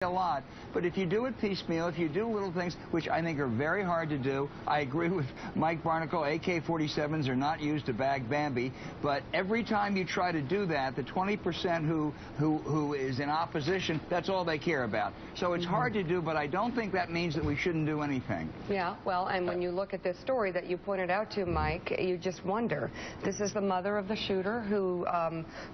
a lot, but if you do it piecemeal, if you do little things, which I think are very hard to do, I agree with Mike Barnicle, AK-47s are not used to bag Bambi, but every time you try to do that, the 20% who is in opposition, that's all they care about. So it's hard to do, but I don't think that means that we shouldn't do anything. Yeah, well, and when you look at this story that you pointed out to, Mike, you just wonder. This is the mother of the shooter who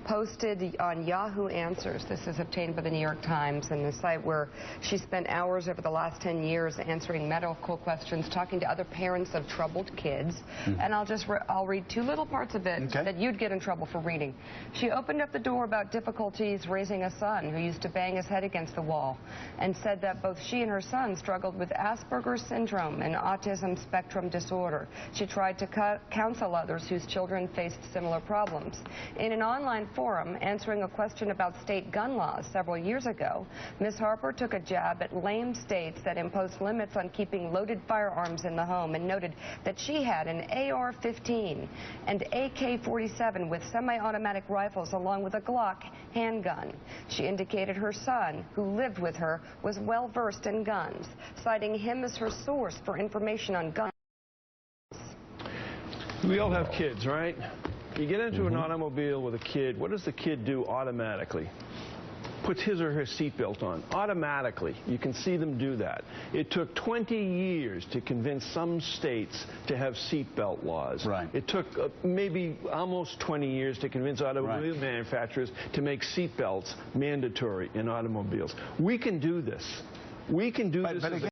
posted on Yahoo Answers. This is obtained by the New York Times and the site where she spent hours over the last 10 years answering medical questions, talking to other parents of troubled kids. And I'll read two little parts of it that you'd get in trouble for reading. She opened up the door about difficulties raising a son who used to bang his head against the wall and said that both she and her son struggled with Asperger's syndrome and autism spectrum disorder. She tried to counsel others whose children faced similar problems. In an online forum answering a question about state gun laws several years ago, Ms. Harper took a jab at lame states that imposed limits on keeping loaded firearms in the home and noted that she had an AR-15 and AK-47 with semi-automatic rifles along with a Glock handgun. She indicated her son, who lived with her, was well-versed in guns, citing him as her source for information on guns. We all have kids, right? You get into an automobile with a kid, what does the kid do automatically? Puts his or her seatbelt on. Automatically. You can see them do that. It took 20 years to convince some states to have seatbelt laws. Right. It took maybe almost 20 years to convince automobile manufacturers to make seatbelts mandatory in automobiles. We can do this. We can do this.